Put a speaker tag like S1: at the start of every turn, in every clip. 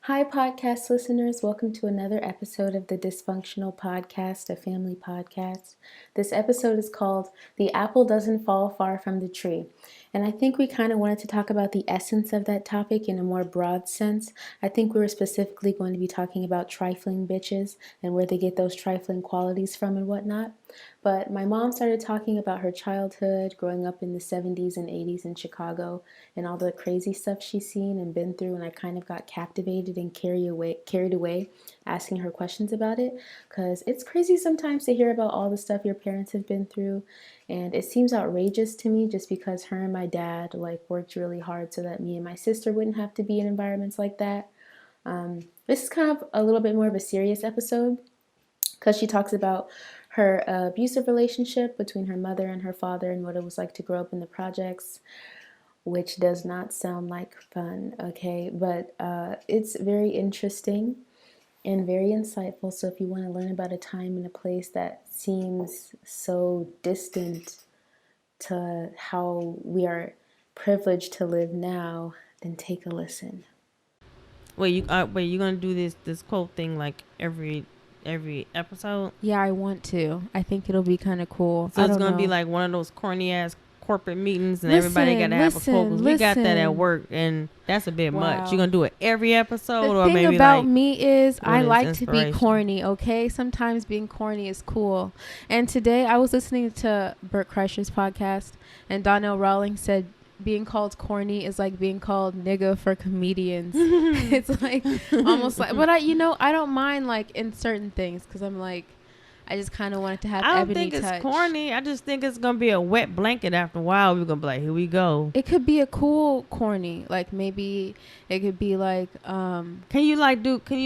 S1: Hi, podcast listeners. Welcome to another episode of the Dysfunctional Podcast, a family podcast. This episode is called The Apple Doesn't Fall Far from the Tree. And I think we kind of wanted to talk about the essence of that topic in a more broad sense. I think we were specifically going to be talking about trifling bitches and where they get those trifling qualities from and whatnot. But my mom started talking about her childhood, growing up in the 70s and 80s in Chicago, and all the crazy stuff she's seen and been through, and I kind of got captivated and carried away asking her questions about it, because it's crazy sometimes to hear about all the stuff your parents have been through, and it seems outrageous to me just because her and my dad worked really hard so that me and my sister wouldn't have to be in environments like that. This is kind of a little bit more of a serious episode because she talks about her abusive relationship between her mother and her father and what it was like to grow up in the projects, which does not sound like fun, okay? But it's very interesting and very insightful. So if you want to learn about a time and a place that seems so distant to how we are privileged to live now, then take a listen.
S2: Wait, you gonna do this quote thing like every episode?
S3: Yeah, I want to. I think it'll be kind of cool.
S2: So it's gonna be like one of those corny ass corporate meetings, and everybody got to have a quote. 'Cause we got that at work, and that's a bit much. You gonna do it every episode,
S3: the
S2: or
S3: thing
S2: maybe
S3: about
S2: like
S3: me is I like to be
S2: inspiration?
S3: corny. Okay, sometimes being corny is cool. And today I was listening to Bert Kreischer's podcast, and Donnell Rawlings said being called corny is like being called nigga for comedians. It's like almost like, but I don't mind like in certain things because I'm like, I just kind of wanted to have
S2: I don't
S3: Ebony
S2: think
S3: touch.
S2: it's corny. I just think it's gonna be a wet blanket after a while. We're gonna be like, here we go.
S3: It could be a cool corny, like maybe it could be like
S2: Can you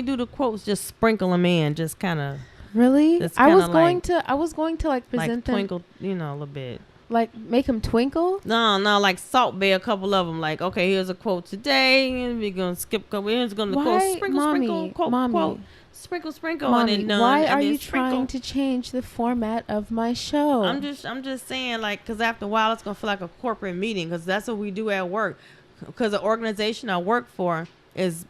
S2: do the quotes? Just sprinkle them in, just kind of.
S3: Really? I was going to like present
S2: like
S3: them,
S2: twinkle, a little bit.
S3: like make them twinkle.
S2: No, like Salt Bay, a couple of them. Like, okay, here's a quote today, and we're gonna skip a couple. Here's gonna quote, sprinkle, sprinkle, quote, sprinkle, sprinkle,
S3: Mommy,
S2: and then none.
S3: Why
S2: and
S3: are
S2: then
S3: you
S2: sprinkle.
S3: trying to change the format of my show?
S2: I'm just saying, like, because after a while, it's gonna feel like a corporate meeting, because that's what we do at work. Because the organization I work for is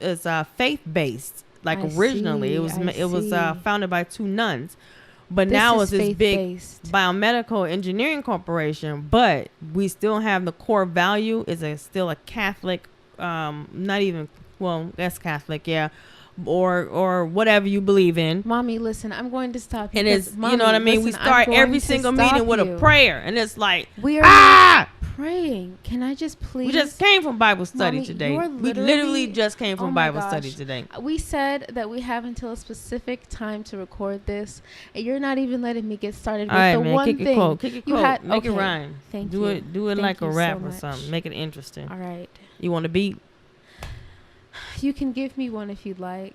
S2: faith based. Like originally, it was founded by two nuns. But now it's this big biomedical engineering corporation, but we still have the core value is still a Catholic, not even, well, that's Catholic, yeah, or whatever you believe in.
S3: Mommy, listen, I'm going to stop you.
S2: And it's,
S3: Mommy,
S2: you know what I mean?
S3: Listen,
S2: we start every single meeting with a prayer, and it's like,
S3: we are praying. Can I just please?
S2: We just came from Bible study
S3: Mommy,
S2: today.
S3: We
S2: literally just came from Bible study today.
S3: We said that we have until a specific time to record this, and you're not even letting me get started with the one thing.
S2: Kick it quote. Make it rhyme.
S3: Thank you.
S2: Do it like a rap or something. Make it interesting.
S3: All right.
S2: You want a beat?
S3: You can give me one if you'd like.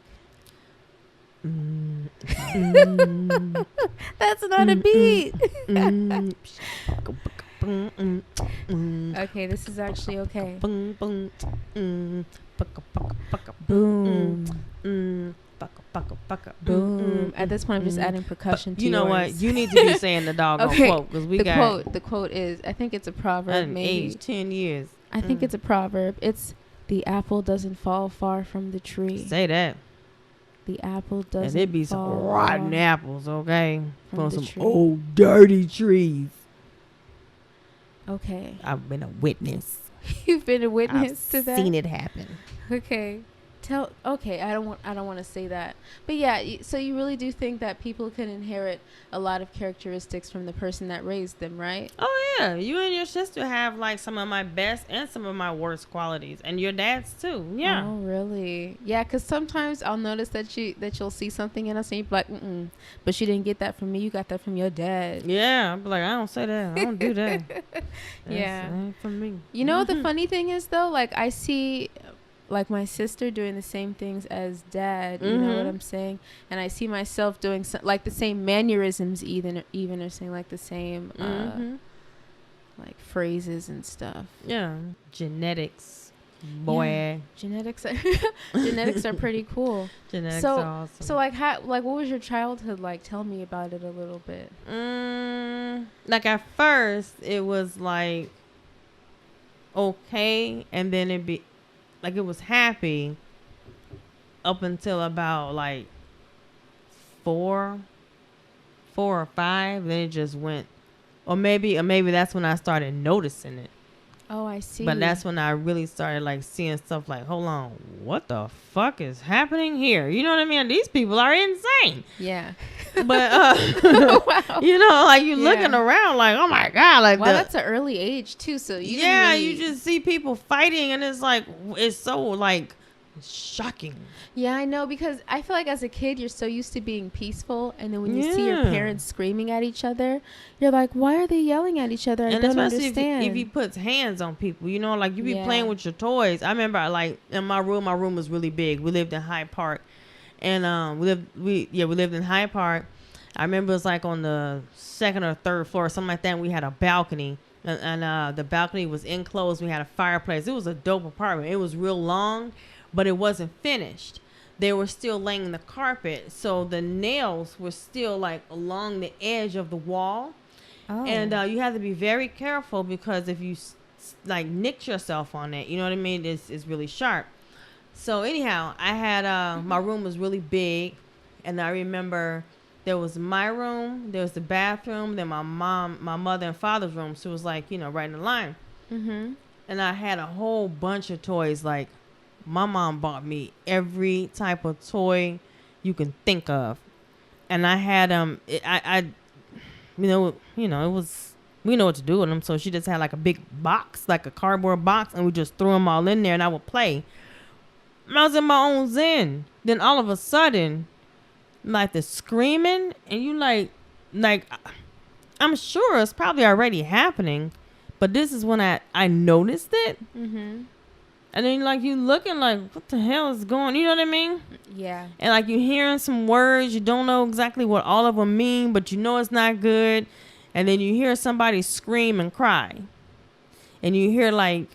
S3: That's not a beat. Okay, this is actually okay.
S2: Boom.
S3: Boom. At this point, I'm just adding percussion to
S2: you know
S3: yours.
S2: what? You need to be saying the doggone quote, because
S3: the quote is, I think it's a proverb. Maybe
S2: aged 10 years.
S3: I think it's a proverb. It's the apple doesn't fall far from the tree.
S2: Say that.
S3: The apple doesn't.
S2: And it be some rotten apples, okay, from some
S3: tree.
S2: old dirty trees.
S3: Okay.
S2: I've been a witness.
S3: You've been a witness to that.
S2: I've seen it happen.
S3: Okay. Okay, I don't want to say that. But yeah, so you really do think that people can inherit a lot of characteristics from the person that raised them, right?
S2: Oh yeah, you and your sister have like some of my best and some of my worst qualities, and your dad's too. Yeah.
S3: Oh really? Yeah, because sometimes I'll notice that you'll see something in us and you'll be like, but she didn't get that from me. You got that from your dad.
S2: Yeah, I'm like, I don't say that. I don't do that.
S3: Yeah.
S2: That ain't from me.
S3: You know, the funny thing is though, like I see like my sister doing the same things as dad, you know what I'm saying? And I see myself doing like the same mannerisms, even or saying like the same like phrases and stuff.
S2: Yeah, genetics, boy.
S3: Yeah. Genetics are pretty cool.
S2: Genetics are awesome.
S3: So like what was your childhood like? Tell me about it a little bit.
S2: Like at first it was like okay, and then it was happy, up until about like 4 or 5. Then it just went, or maybe that's when I started noticing it.
S3: Oh, I see.
S2: But that's when I really started like seeing stuff like, hold on, what the fuck is happening here? You know what I mean? These people are insane.
S3: Yeah.
S2: But
S3: Wow.
S2: you know, like you looking around like, oh my God, like
S3: well, that's an early age too. So
S2: you just see people fighting, and it's like, it's so like shocking.
S3: Yeah, I know, because I feel like as a kid you're so used to being peaceful, and then when you see your parents screaming at each other, you're like, why are they yelling at each other? I don't understand.
S2: If he puts hands on people, you know, like you be playing with your toys. I remember like in my room was really big. We lived in Hyde Park, and we lived in Hyde Park. I remember it was like on the 2nd or 3rd floor or something like that, and we had a balcony, and the balcony was enclosed. We had a fireplace. It was a dope apartment. It was real long, but it wasn't finished. They were still laying the carpet, so the nails were still like along the edge of the wall. Oh. And you have to be very careful, because if you like nick yourself on it, you know what I mean, it's really sharp. So anyhow, I had my room was really big, and I remember there was my room, there was the bathroom, then my mother and father's room. So it was like, you know, right in the line. Mm-hmm. And I had a whole bunch of toys. Like, my mom bought me every type of toy you can think of, and I had it was, we know what to do with them. So she just had like a big box, like a cardboard box, and we just threw them all in there, and I would play. I was in my own zen. Then all of a sudden, like the screaming, and you like I'm sure it's probably already happening, but this is when I noticed it. Mm-hmm. And then like you looking like, what the hell is going? You know what I mean?
S3: Yeah.
S2: And like you hearing some words, you don't know exactly what all of them mean, but you know it's not good. And then you hear somebody scream and cry, and you hear like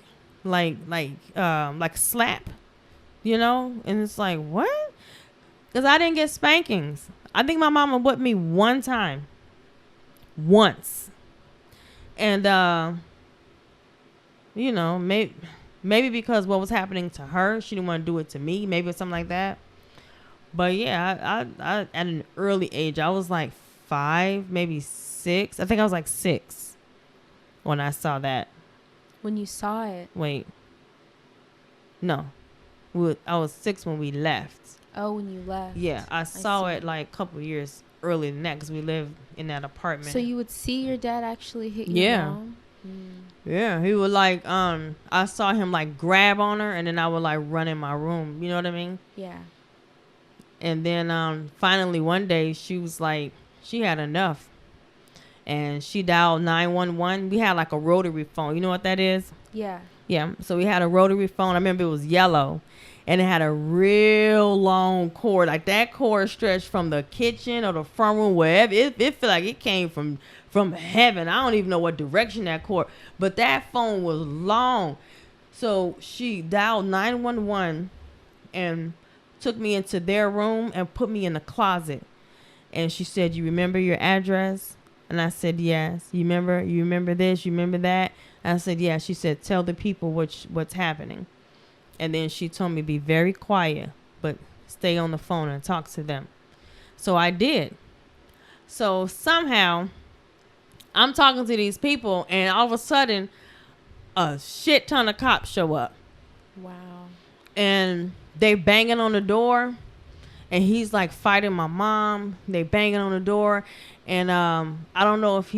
S2: a slap, you know, and it's like, what? Because I didn't get spankings. I think my mama whipped me one time. Once. And, you know, maybe because what was happening to her, she didn't want to do it to me. Maybe it's something like that. But, yeah, I at an early age, I was like 5, maybe 6. I think I was like 6 when I saw that.
S3: When you saw it?
S2: Wait. No. I was 6 when we left.
S3: Oh, when you left.
S2: Yeah, I saw it like a couple of years earlier than that, because we lived in that apartment.
S3: So you would see your dad actually hit your mom?
S2: Yeah, he would like, I saw him like grab on her, and then I would like run in my room. You know what I mean?
S3: Yeah.
S2: And then finally one day she was like, she had enough, and she dialed 911. We had like a rotary phone. You know what that is?
S3: Yeah.
S2: Yeah. So we had a rotary phone. I remember it was yellow, and it had a real long cord. Like that cord stretched from the kitchen or the front room, wherever. It felt like it came from heaven. I don't even know what direction that cord, but that phone was long. So she dialed 911 and took me into their room and put me in the closet. And she said, "You remember your address?" And I said, "Yes." You remember this? You remember that? And I said, "Yeah." She said, "Tell the people what's happening." And then she told me, be very quiet, but stay on the phone and talk to them. So I did. So somehow I'm talking to these people, and all of a sudden a shit ton of cops show up.
S3: Wow. And
S2: they banging on the door, and he's like fighting my mom. They banging on the door, and I don't know if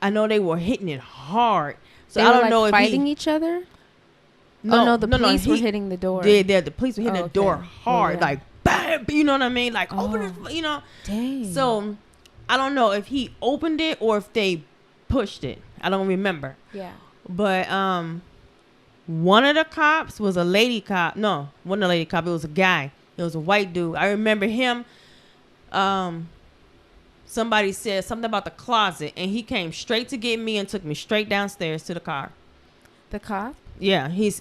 S2: I know they were hitting it hard. So I don't know if
S3: fighting each other. No, the police were hitting the door.
S2: Yeah, the police were hitting the door hard, like bam. You know what I mean? Like open it, you know.
S3: Dang.
S2: So I don't know if he opened it or if they pushed it. I don't remember.
S3: Yeah.
S2: But one of the cops was a lady cop. No, wasn't a lady cop. It was a guy. It was a white dude. I remember him. Somebody said something about the closet, and he came straight to get me and took me straight downstairs to the car.
S3: The cop?
S2: Yeah, he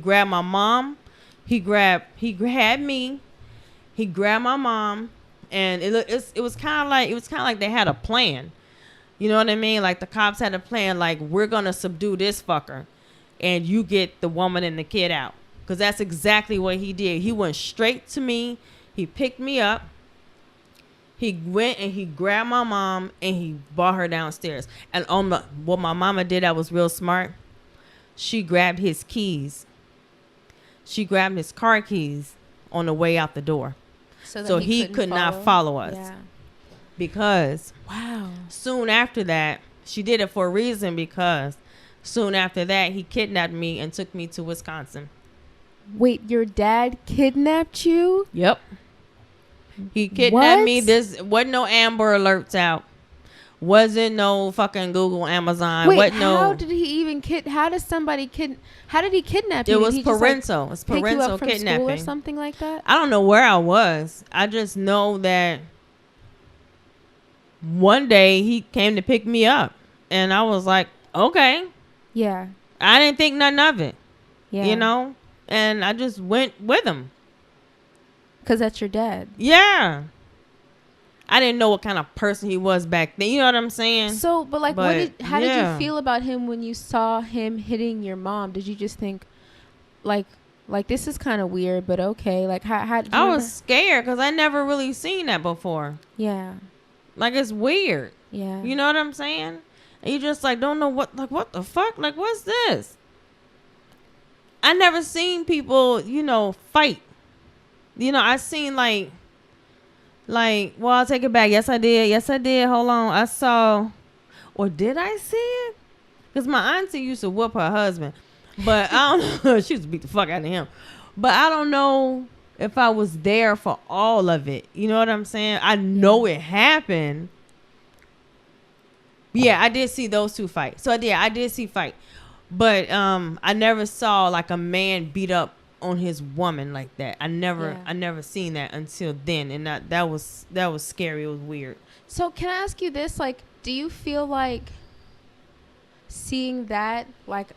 S2: grabbed my mom. He had me. He grabbed my mom, and it was kind of like they had a plan. You know what I mean? Like the cops had a plan. Like, we're gonna subdue this fucker, and you get the woman and the kid out. Because that's exactly what he did. He went straight to me. He picked me up. He went and he grabbed my mom and he brought her downstairs. And what my mama did that was real smart, she grabbed his keys. She grabbed his car keys on the way out the door. So he could not follow us. Yeah. Because soon after that, she did it for a reason, because soon after that, he kidnapped me and took me to Wisconsin.
S3: Wait, your dad kidnapped you?
S2: Yep. He kidnapped me. This wasn't no Amber Alerts out. Wasn't no fucking Google, Amazon.
S3: Wait, how did he even how did he kidnap you?
S2: It was parental. It's parental
S3: pick you up from
S2: kidnapping
S3: school or something like that?
S2: I don't know where I was. I just know that one day he came to pick me up, and I was like, okay.
S3: Yeah.
S2: I didn't think nothing of it.
S3: Yeah.
S2: You know? And I just went with him.
S3: Because that's your dad.
S2: Yeah. I didn't know what kind of person he was back then. You know what I'm saying?
S3: So, but like, how did you feel about him when you saw him hitting your mom? Did you just think, like this is kind of weird, but okay? Like, how did you
S2: I was scared because I never really seen that before.
S3: Yeah.
S2: Like, it's weird.
S3: Yeah.
S2: You know what I'm saying? And you just, like, don't know what the fuck? Like, what's this? I never seen people, fight. I seen, well, I'll take it back. Yes, I did. Hold on. I saw, or did I see it? Because my auntie used to whoop her husband. But I don't know. She used to beat the fuck out of him. But I don't know if I was there for all of it. You know what I'm saying? I know it happened. Yeah, I did see those two fight. So, yeah, I did see fight. But I never saw, like, a man beat up on his woman like that. I never seen that until then, and that was scary. It was weird.
S3: So can I ask you this? Like, do you feel like seeing that, like,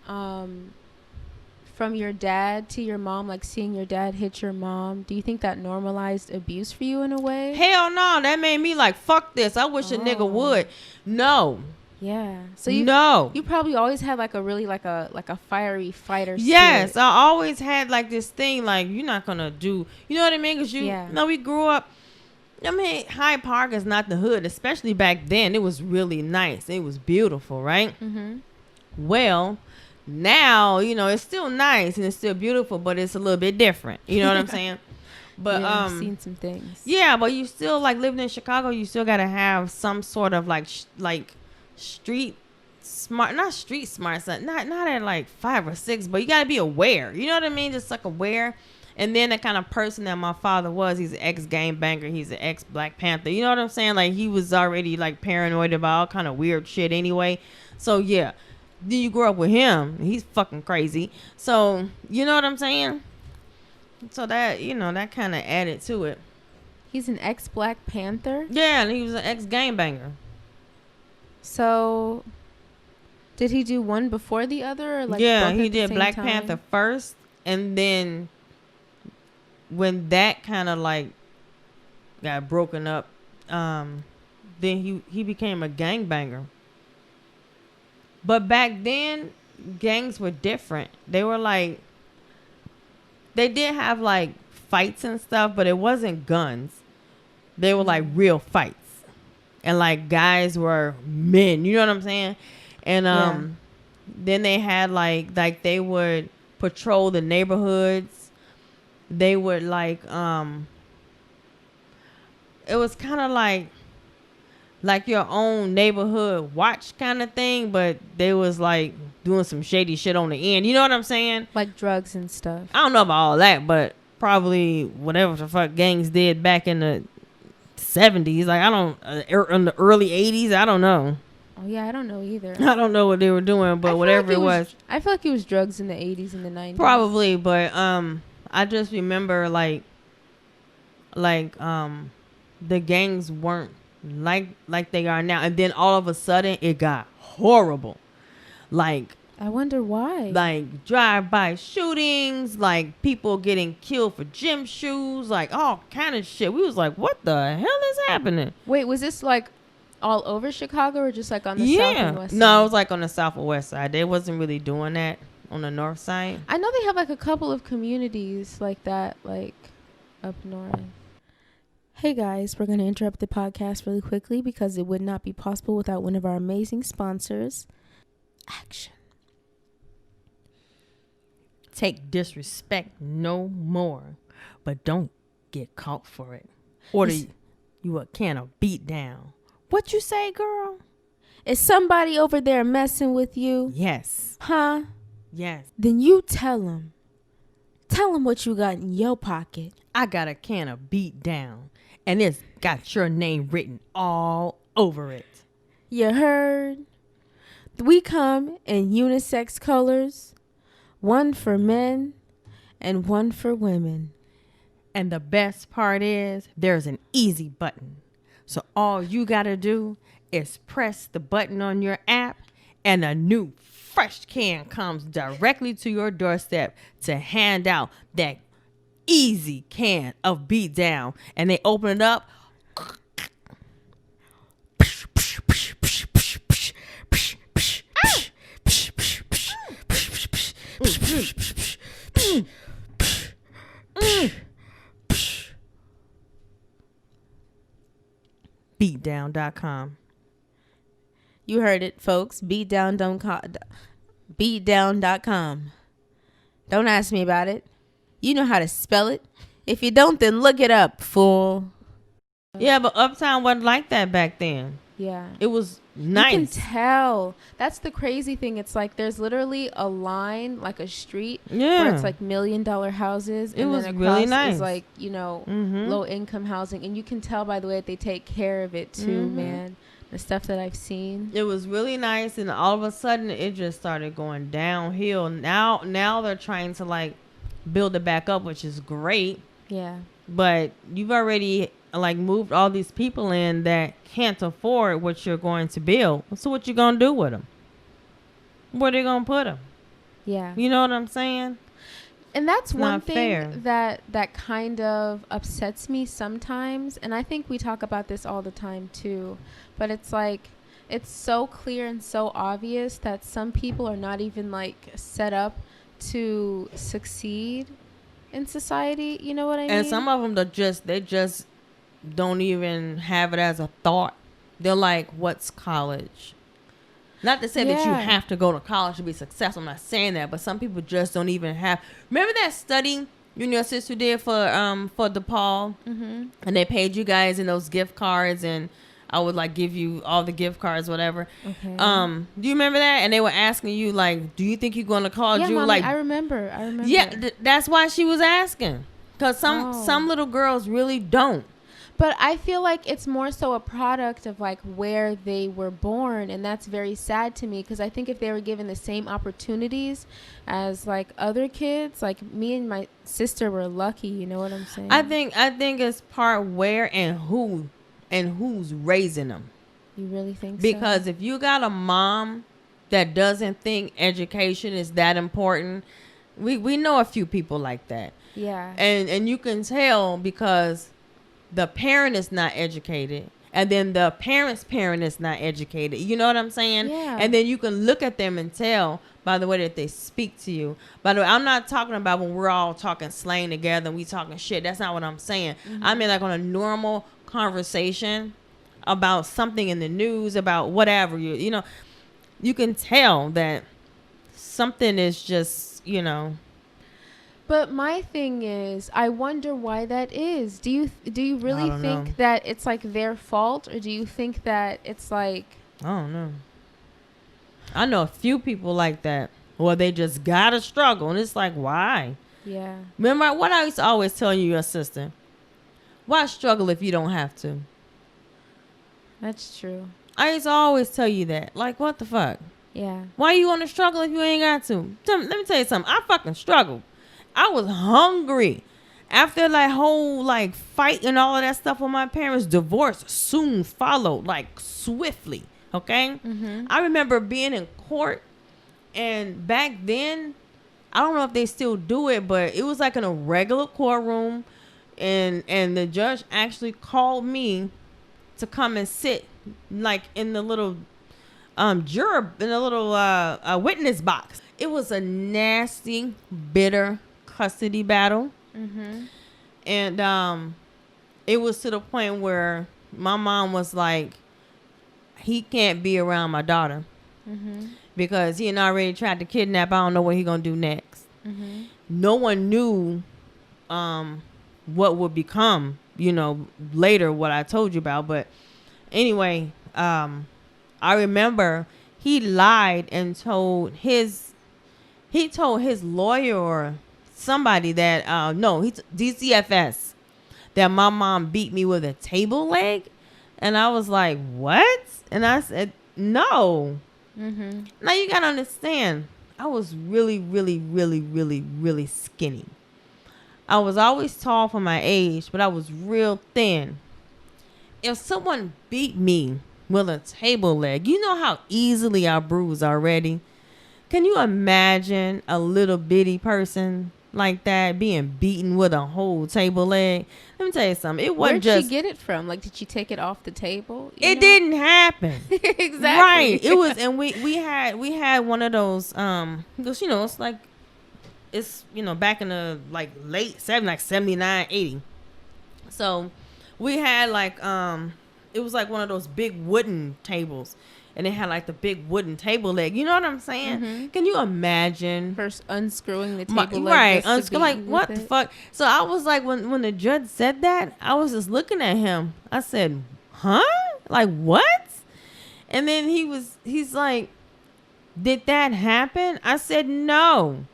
S3: from your dad to your mom, like seeing your dad hit your mom, do you think that normalized abuse for you in a way?
S2: Hell no, that made me like, fuck this. I wish a nigga would. No.
S3: Yeah. So you probably always had like a really like a fiery fighter spirit.
S2: Yes, I always had like this thing, like, you're not gonna do, you know what I mean? Because we grew up. I mean, Hyde Park is not the hood, especially back then. It was really nice. It was beautiful, right? Mm-hmm. Well, now it's still nice and it's still beautiful, but it's a little bit different. You know what I'm saying? But
S3: I've seen some things.
S2: Yeah, but you still, like, living in Chicago, you still gotta have some sort of like street smart, not street smart, so not at like 5 or 6, but you gotta be aware. You know what I mean? Just like aware. And then the kind of person that my father was, he's an ex-gangbanger, he's an ex-Black Panther. You know what I'm saying? Like, he was already like paranoid about all kind of weird shit anyway. So yeah, then you grow up with him, he's fucking crazy. So you know what I'm saying? So that that kind of added to it.
S3: He's an ex-Black Panther?
S2: Yeah, and he was an ex-gangbanger.
S3: So, did he do one before the other? Or like
S2: he did Black Panther first, and then when that kind of like got broken up, then he became a gangbanger. But back then, gangs were different. They were like, they did have like fights and stuff, but it wasn't guns. They were like real fights. And like guys were men, you know what I'm saying? And then they had like they would patrol the neighborhoods. They would like it was kind of like your own neighborhood watch kind of thing, but they was like doing some shady shit on the end. You know what I'm saying?
S3: Like drugs and stuff.
S2: I don't know about all that, but probably whatever the fuck gangs did back in the 70s, like, I don't in the early 80s, I don't know.
S3: Oh yeah, I don't know either.
S2: I don't know what they were doing, but whatever it was,
S3: I feel like it was drugs in the 80s and the 90s.
S2: Probably, but I just remember like the gangs weren't like they are now, and then all of a sudden it got horrible. Like,
S3: I wonder why.
S2: Like drive-by shootings, like people getting killed for gym shoes, like all kind of shit. We was like, what the hell is happening?
S3: Wait, was this like all over Chicago or just like on the south and west side?
S2: No, it was like on the south and west side. They wasn't really doing that. on the north side.
S3: I know they have like a couple of communities like that, like up north. Hey guys, we're going to interrupt the podcast really quickly because it would not be possible without one of our amazing sponsors. Action.
S2: Take disrespect no more, but don't get caught for it. Order you a can of beat down. What you say, girl?
S3: Is somebody over there messing with you?
S2: Yes.
S3: Huh?
S2: Yes.
S3: Then you tell them. Tell them what you got in your pocket.
S2: I got a can of beat down, and it's got your name written all over it.
S3: You heard? We come in unisex colors. One for men and one for women.
S2: And the best part is there's an easy button. So all you got to do is press the button on your app and a new fresh can comes directly to your doorstep to hand out that easy can of beat down. And they open it up. Beatdown.com.
S3: You heard it, folks. Beatdown.com. Don't ask me about it. You know how to spell it. If you don't, then look it up, fool.
S2: Yeah, but Uptown wasn't like that back then.
S3: Yeah.
S2: It was nice.
S3: You can tell. That's the crazy thing. It's like there's literally a line, like a street, where it's like $1 million houses.
S2: It
S3: and
S2: was
S3: then
S2: really
S3: across
S2: nice.
S3: is like, you know, low income housing. And you can tell by the way that they take care of it too, man. The stuff that I've seen.
S2: It was really nice, and all of a sudden it just started going downhill. Now they're trying to like build it back up, which is great.
S3: Yeah.
S2: But you've already like moved all these people in that can't afford what you're going to build. So what you gonna do with them? Where they gonna put them?
S3: Yeah.
S2: You know what I'm saying?
S3: And that's one thing
S2: fair.
S3: that kind of upsets me sometimes. And I think we talk about this all the time too. But it's like, it's so clear and so obvious that some people are not even like set up to succeed in society. You know what I mean?
S2: And some of them they just don't even have it as a thought. They're like, what's college? Not to say that you have to go to college to be successful. I'm not saying that, but some people just don't even have. Remember that study you and your sister did for DePaul, and they paid you guys in those gift cards, and I would like give you all the gift cards, whatever. Okay. Do you remember that? And they were asking you like, do you think you're going to college?
S3: Yeah,
S2: you
S3: Mommy,
S2: like,
S3: I remember.
S2: Yeah, that's why she was asking, because some little girls really don't.
S3: But I feel like it's more so a product of like where they were born. And that's very sad to me, because I think if they were given the same opportunities as like other kids, like me and my sister were lucky. You know what I'm saying?
S2: I think it's part where and who's raising them.
S3: You really think
S2: because
S3: so?
S2: If you got a mom that doesn't think education is that important, we know a few people like that.
S3: Yeah.
S2: And you can tell because the parent is not educated, and then the parent's parent is not educated. You know what I'm saying?
S3: Yeah.
S2: And then you can look at them and tell by the way that they speak to you. By the way, I'm not talking about when we're all talking slang together and we talking shit. That's not what I'm saying. I mean like on a normal conversation about something in the news, about whatever, you know, you can tell that something is just, you know.
S3: But my thing is, I wonder why that is. Do you really think that it's like their fault, or do you think that it's like,
S2: I don't know. I know a few people like that. Well, they just gotta struggle, and it's like, why?
S3: Yeah.
S2: Remember what I used to always tell you, your sister? Why struggle if you don't have to?
S3: That's true.
S2: I used to always tell you that. Like, what the fuck?
S3: Yeah.
S2: Why you want to struggle if you ain't got to? Let me tell you something. I fucking struggled. I was hungry. After like whole like fight and all of that stuff with my parents, divorce soon followed, like swiftly. Okay? I remember being in court, and back then, I don't know if they still do it, but it was like in a regular courtroom, and the judge actually called me to come and sit like in the little witness box. It was a nasty, bitter custody battle.
S3: Mm-hmm.
S2: And it was to the point where my mom was like, he can't be around my daughter.
S3: Mm-hmm.
S2: Because he had already tried to kidnap. I don't know what he going to do next.
S3: Mm-hmm.
S2: No one knew what would become, later what I told you about. But anyway, I remember he lied and told his lawyer or somebody that DCFS, that my mom beat me with a table leg. And I was like, what? And I said, no.
S3: Mm-hmm.
S2: Now you gotta understand, I was really, really, really, really, really skinny. I was always tall for my age, but I was real thin. If someone beat me with a table leg, you know how easily I bruise already. Can you imagine a little bitty person like that being beaten with a whole table leg? Let me tell you something. It wasn't
S3: Where'd she get it from? Like, did she take it off the table?
S2: It didn't happen.
S3: Exactly.
S2: Right. It was, and we had one of those, because it's like, it's, back in the like late 70s, like 79, 80. So we had like, it was like one of those big wooden tables. And it had like the big wooden table leg. You know what I'm saying?
S3: Mm-hmm.
S2: Can you imagine?
S3: First unscrewing the table leg.
S2: Right. Like, what the fuck? So I was like, when the judge said that, I was just looking at him. I said, huh? Like, what? And then he's like, did that happen? I said, no.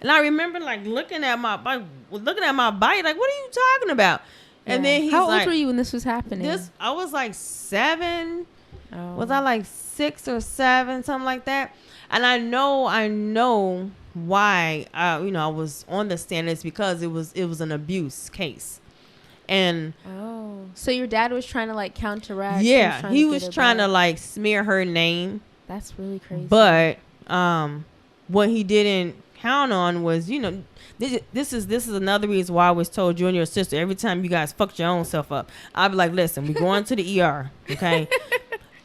S2: And I remember like looking at my body, like, what are you talking about? And then he's
S3: how
S2: like,
S3: old were you when this was happening?
S2: I was like 7.
S3: Oh.
S2: Was I like 6 or 7, something like that? And I know why I was on the stand. It's because it was an abuse case. And
S3: so your dad was trying to like counteract.
S2: Yeah, he was trying to like smear her name.
S3: That's really crazy.
S2: But what he didn't count on was, this is another reason why I was told you and your sister, every time you guys fucked your own self up, I'd be like, listen, we're going to the ER, okay?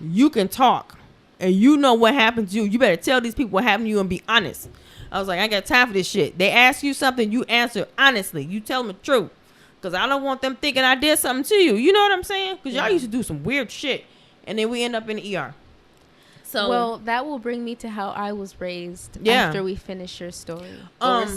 S2: You can talk, and you know what happened to you. You better tell these people what happened to you and be honest. I was like, I got time for this shit. They ask you something, you answer honestly. You tell them the truth, because I don't want them thinking I did something to you. You know what I'm saying? Because y'all used to do some weird shit, and then we end up in the ER. So,
S3: well, that will bring me to how I was raised after we finish your story.
S2: But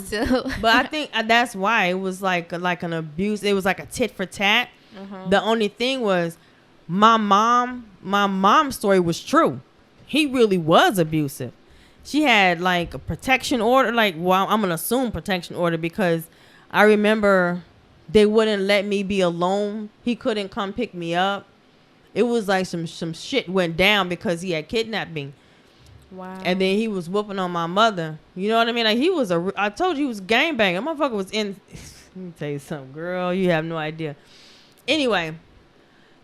S2: I think that's why it was like an abuse. It was like a tit for tat.
S3: Uh-huh.
S2: The only thing was, my mom's story was true. He really was abusive. She had like a protection order, I'm gonna assume protection order, because I remember they wouldn't let me be alone. He couldn't come pick me up. It was like some shit went down because he had kidnapped me.
S3: Wow.
S2: And then he was whooping on my mother. You know what I mean? Like, I told you he was gangbanging. Motherfucker was in. Let me tell you something, girl. You have no idea. Anyway,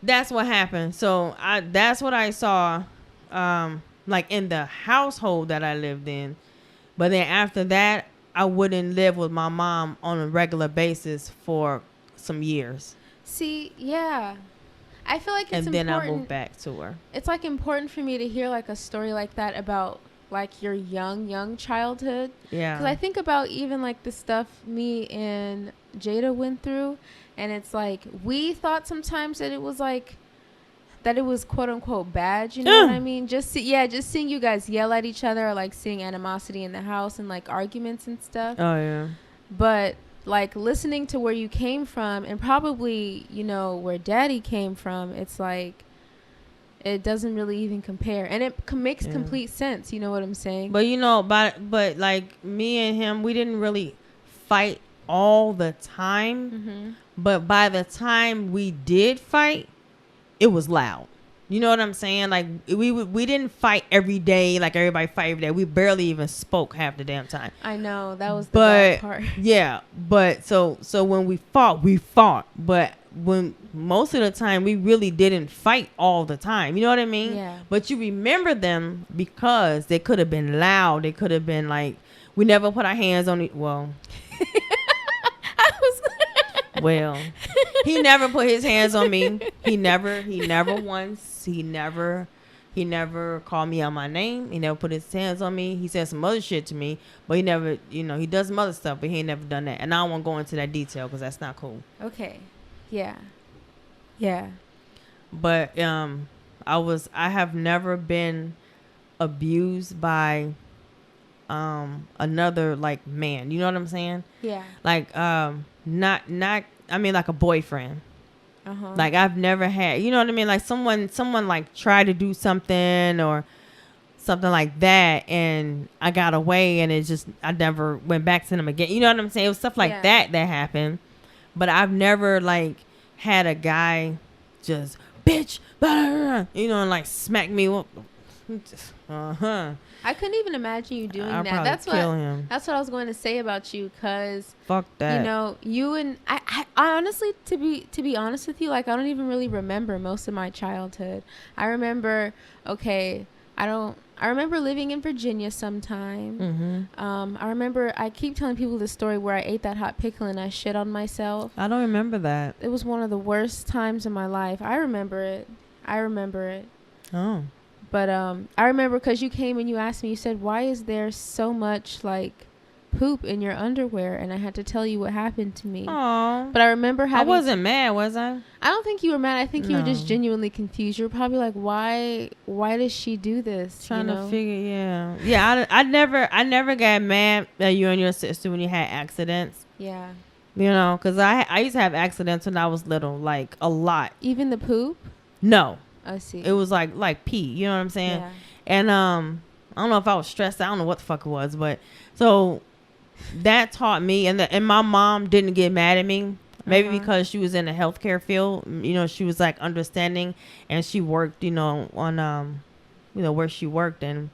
S2: that's what happened. So that's what I saw, like in the household that I lived in. But then after that, I wouldn't live with my mom on a regular basis for some years.
S3: See, yeah. I feel like it's
S2: important. And then I moved back to her.
S3: It's like important for me to hear like a story like that about like your young childhood.
S2: Yeah.
S3: Because I think about even like the stuff me and Jada went through, and it's like we thought sometimes that it was like that it was quote unquote bad. You know what I mean? Just seeing you guys yell at each other, or like seeing animosity in the house and like arguments and stuff.
S2: Oh yeah.
S3: But like listening to where you came from and probably, where daddy came from, it's like it doesn't really even compare, and it makes complete sense. You know what I'm saying?
S2: But but like me and him, we didn't really fight all the time.
S3: Mm-hmm.
S2: But by the time we did fight, it was loud. You know what I'm saying? Like we didn't fight every day like everybody fight every day. We barely even spoke half the damn time.
S3: I know, that was the bad part.
S2: Yeah, but so when we fought. But when most of the time we really didn't fight all the time. You know what I mean?
S3: Yeah.
S2: But you remember them because they could have been loud. They could have been like, we never put our hands on it. Well. Well, he never put his hands on me. He never once. He never He never called me out my name. He never put his hands on me. He said some other shit to me, but he never, he does some other stuff, but he ain't never done that. And I don't want to go into that detail because that's not cool.
S3: Okay. Yeah. Yeah.
S2: But I have never been abused by another like man. You know what I'm saying?
S3: Yeah.
S2: Like not I mean like a boyfriend.
S3: Uh-huh.
S2: Like I've never had, you know what I mean? Like someone like tried to do something or something like that, and I got away, and I never went back to them again. You know what I'm saying? It was stuff like that happened, but I've never like had a guy just bitch, blah, blah, blah, and like smack me.
S3: I couldn't even imagine you doing that. That's what I was going to say about you, because
S2: fuck that.
S3: You and I honestly, to be honest with you, like I don't even really remember most of my childhood. I remember, I remember living in Virginia sometime.
S2: Mm-hmm.
S3: I remember, I keep telling people this story where I ate that hot pickle and I shit on myself.
S2: I don't remember that.
S3: It was one of the worst times in my life. I remember it.
S2: Oh.
S3: But I remember because you came and you asked me, you said, why is there so much like poop in your underwear? And I had to tell you what happened to me.
S2: Aww.
S3: But I remember
S2: I wasn't mad, was I?
S3: I don't think you were mad. I think you were just genuinely confused. You were probably like, why does she do this?
S2: Trying to figure, yeah. I never got mad at you and your sister when you had accidents.
S3: Yeah.
S2: Because I used to have accidents when I was little, like a lot.
S3: Even the poop?
S2: No.
S3: I see.
S2: It was like pee. You know what I'm saying?
S3: Yeah.
S2: And I don't know if I was stressed. I don't know what the fuck it was, but so that taught me. And my mom didn't get mad at me. Maybe because she was in the healthcare field. She was like understanding, and she worked, on where she worked. And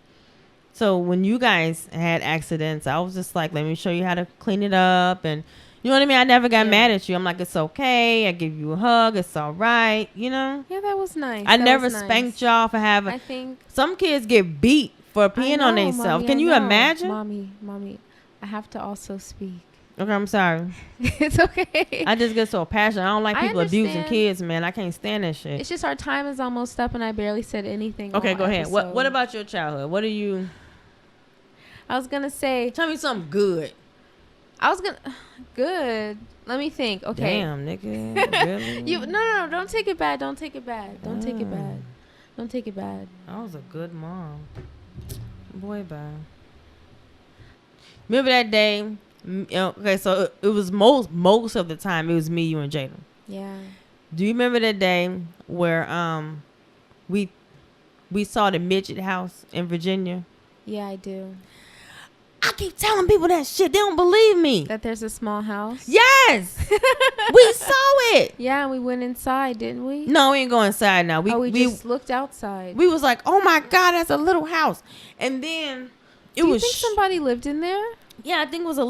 S2: so when you guys had accidents, I was just like, let me show you how to clean it up. And you know what I mean? I never got mad at you. I'm like, it's okay. I give you a hug. It's all right.
S3: Yeah, that was nice.
S2: I never spanked y'all for having.
S3: I think
S2: some kids get beat for peeing on themselves. Can you imagine?
S3: Mommy, I have to also speak.
S2: Okay, I'm sorry.
S3: It's okay.
S2: I just get so passionate. I don't like people abusing kids, man. I can't stand that shit.
S3: It's just our time is almost up, and I barely said anything.
S2: Okay, go ahead. What about your childhood? What are you?
S3: I was gonna say.
S2: Tell me something good.
S3: Good. Let me think. Okay.
S2: Damn, nigga. Really?
S3: No. Don't take it bad. Don't take it bad.
S2: I was a good mom. Boy, bye. Remember that day? Okay, so it was most of the time it was me, you, and Jada.
S3: Yeah.
S2: Do you remember that day where we saw the midget house in Virginia?
S3: Yeah, I do.
S2: I keep telling people that shit. They don't believe me.
S3: That there's a small house?
S2: Yes. We saw it.
S3: Yeah, we went inside, didn't we?
S2: No, we ain't go inside now. We
S3: just looked outside.
S2: We was like, oh my God, that's a little house. And then
S3: Do you think somebody lived in there?
S2: Yeah, I think it was a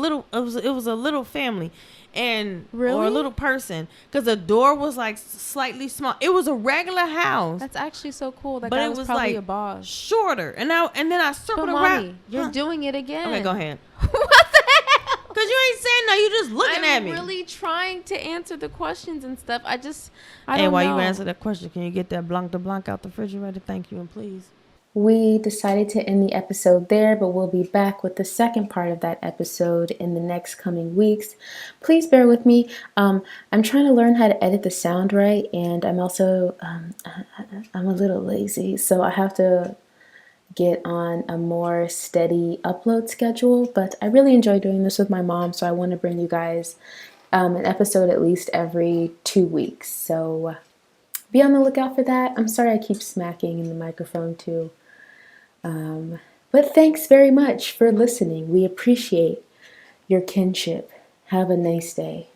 S2: little family. And
S3: really?
S2: Or a little person, because the door was like slightly small. It was a regular house.
S3: That's actually so cool. That
S2: but
S3: guy
S2: it was
S3: probably
S2: like
S3: a boss.
S2: Shorter, and then I circled
S3: but
S2: around.
S3: Mommy, you're doing it again.
S2: Okay, go ahead.
S3: What the hell?
S2: Because you ain't saying no. You just looking at me.
S3: I'm really trying to answer the questions and stuff. I don't
S2: know. While you
S3: answer
S2: answer that question, can you get that blanc de blanc out the refrigerator? Thank you, and please.
S1: We decided to end the episode there, but we'll be back with the second part of that episode in the next coming weeks. Please bear with me. I'm trying to learn how to edit the sound right, and I'm also I'm a little lazy, so I have to get on a more steady upload schedule. But I really enjoy doing this with my mom, so I want to bring you guys an episode at least every 2 weeks. So be on the lookout for that. I'm sorry I keep smacking in the microphone too. But thanks very much for listening. We appreciate your kinship. Have a nice day.